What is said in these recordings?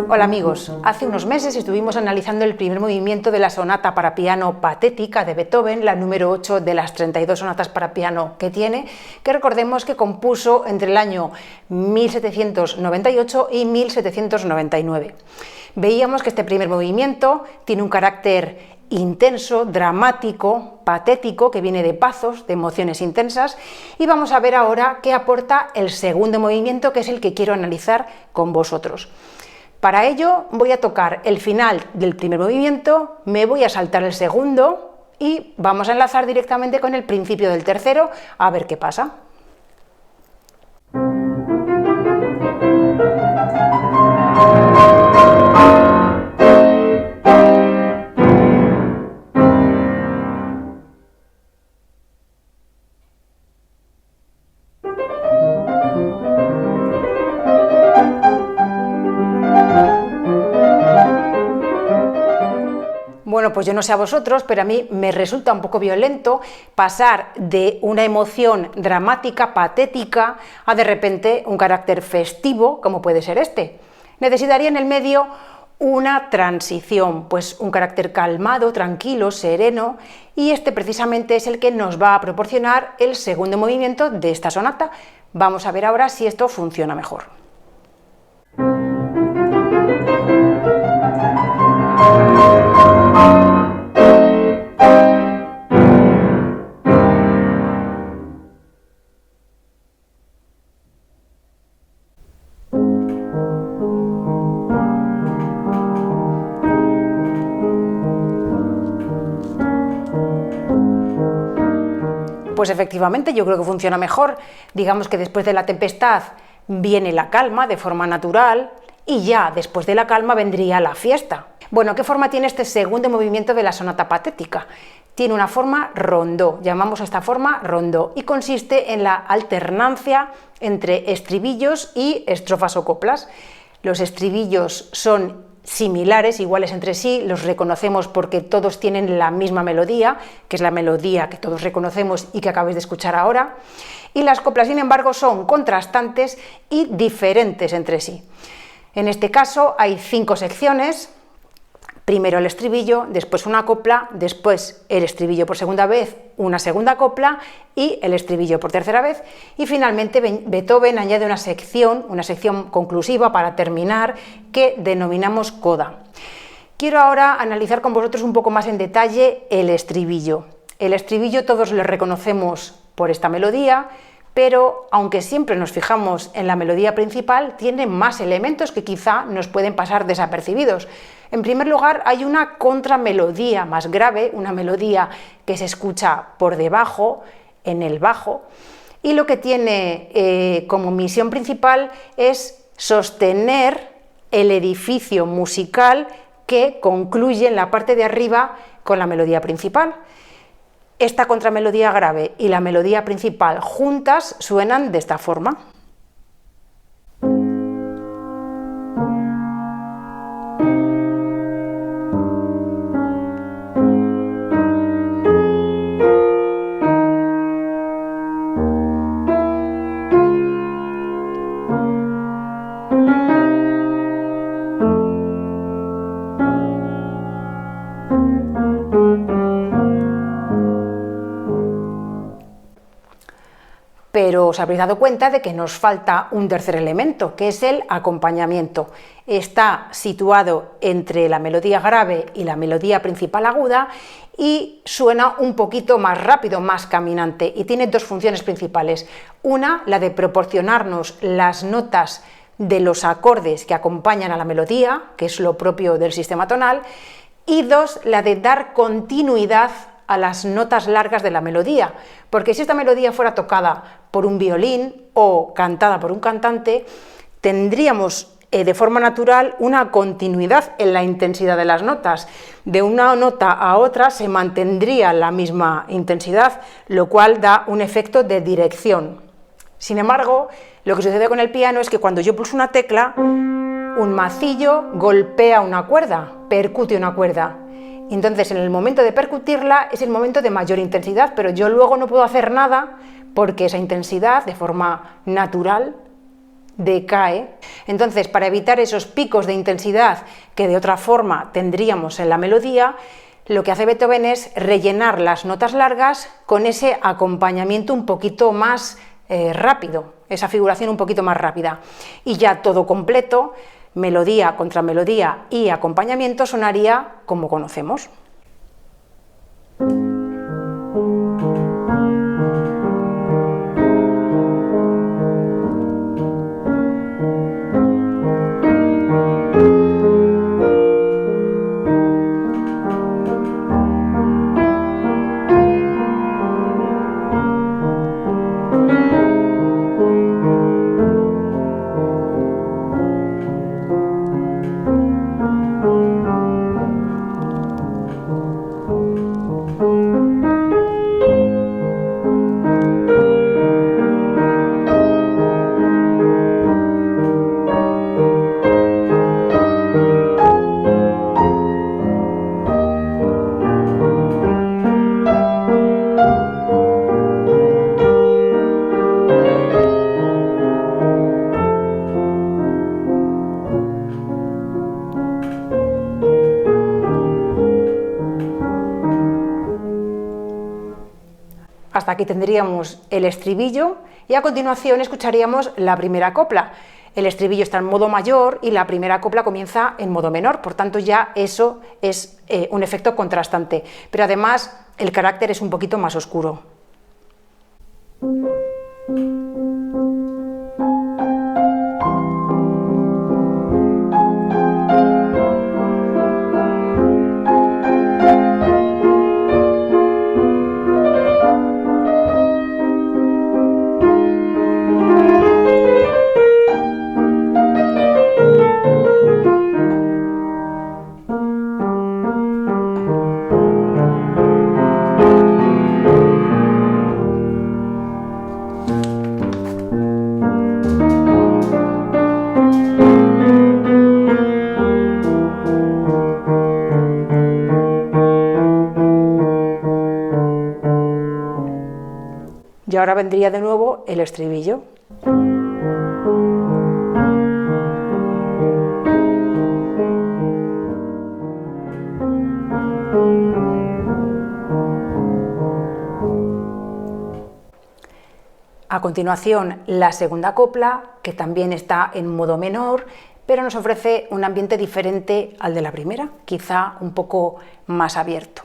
Hola amigos, hace unos meses estuvimos analizando el primer movimiento de la sonata para piano Patética de Beethoven, la número 8 de las 32 sonatas para piano que tiene, que recordemos que compuso entre el año 1798 y 1799. Veíamos que este primer movimiento tiene un carácter intenso, dramático, patético, que viene de pazos, de emociones intensas, y vamos a ver ahora qué aporta el segundo movimiento, que es el que quiero analizar con vosotros. Para ello voy a tocar el final del primer movimiento, me voy a saltar el segundo y vamos a enlazar directamente con el principio del tercero a ver qué pasa. Bueno, pues yo no sé a vosotros, pero a mí me resulta un poco violento pasar de una emoción dramática, patética, a de repente un carácter festivo, como puede ser este. Necesitaría en el medio una transición, pues un carácter calmado, tranquilo, sereno, y este precisamente es el que nos va a proporcionar el segundo movimiento de esta sonata. Vamos a ver ahora si esto funciona mejor. Pues efectivamente yo creo que funciona mejor. Digamos que después de la tempestad viene la calma de forma natural y ya después de la calma vendría la fiesta. Bueno, ¿qué forma tiene este segundo movimiento de la sonata patética? Tiene una forma rondó, llamamos a esta forma rondó, y consiste en la alternancia entre estribillos y estrofas o coplas. Los estribillos son similares, iguales entre sí, los reconocemos porque todos tienen la misma melodía, que es la melodía que todos reconocemos y que acabáis de escuchar ahora, y las coplas, sin embargo, son contrastantes y diferentes entre sí. En este caso hay 5 secciones: primero el estribillo, después una copla, después el estribillo por segunda vez, una segunda copla y el estribillo por tercera vez, y finalmente Beethoven añade una sección conclusiva para terminar, que denominamos coda. Quiero ahora analizar con vosotros un poco más en detalle el estribillo. El estribillo todos lo reconocemos por esta melodía, pero aunque siempre nos fijamos en la melodía principal, tiene más elementos que quizá nos pueden pasar desapercibidos. En primer lugar, hay una contramelodía más grave, una melodía que se escucha por debajo, en el bajo, y lo que tiene como misión principal es sostener el edificio musical que concluye en la parte de arriba con la melodía principal. Esta contramelodía grave y la melodía principal juntas suenan de esta forma. Pero os habréis dado cuenta de que nos falta un tercer elemento, que es el acompañamiento. Está situado entre la melodía grave y la melodía principal aguda y suena un poquito más rápido, más caminante, y tiene 2 funciones principales. Una, la de proporcionarnos las notas de los acordes que acompañan a la melodía, que es lo propio del sistema tonal, y 2, la de dar continuidad a las notas largas de la melodía, porque si esta melodía fuera tocada por un violín o cantada por un cantante, tendríamos de forma natural una continuidad en la intensidad de las notas. De una nota a otra se mantendría la misma intensidad, lo cual da un efecto de dirección. Sin embargo, lo que sucede con el piano es que cuando yo pulso una tecla, un macillo golpea una cuerda, percute una cuerda. Entonces, en el momento de percutirla es el momento de mayor intensidad, pero yo luego no puedo hacer nada porque esa intensidad, de forma natural, decae. Entonces, para evitar esos picos de intensidad que de otra forma tendríamos en la melodía, lo que hace Beethoven es rellenar las notas largas con ese acompañamiento un poquito más rápido, esa figuración un poquito más rápida. Y ya todo completo, melodía contra melodía y acompañamiento, sonaría como conocemos. Hasta aquí tendríamos el estribillo y a continuación escucharíamos la primera copla. El estribillo está en modo mayor y la primera copla comienza en modo menor, por tanto ya eso es un efecto contrastante, pero además el carácter es un poquito más oscuro. Y ahora vendría de nuevo el estribillo. A continuación, la segunda copla, que también está en modo menor, pero nos ofrece un ambiente diferente al de la primera, quizá un poco más abierto.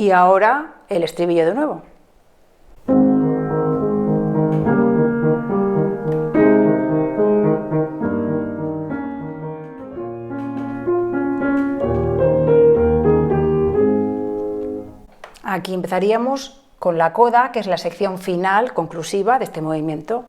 Y ahora el estribillo de nuevo. Aquí empezaríamos con la coda, que es la sección final, conclusiva de este movimiento.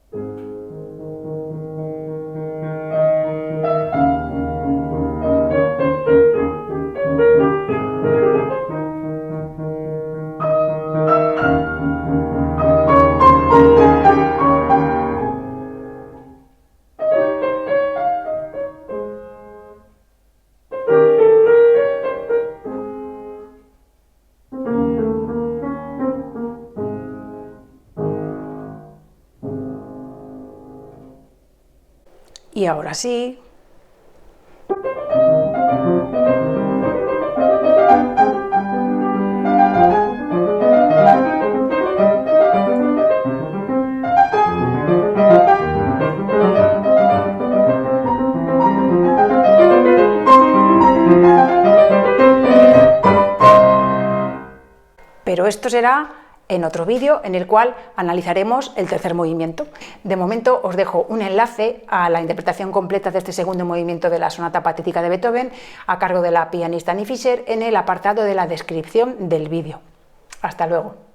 Y ahora sí. Pero esto será en otro vídeo en el cual analizaremos el tercer movimiento. De momento os dejo un enlace a la interpretación completa de este segundo movimiento de la sonata patética de Beethoven a cargo de la pianista Annie Fischer en el apartado de la descripción del vídeo. Hasta luego.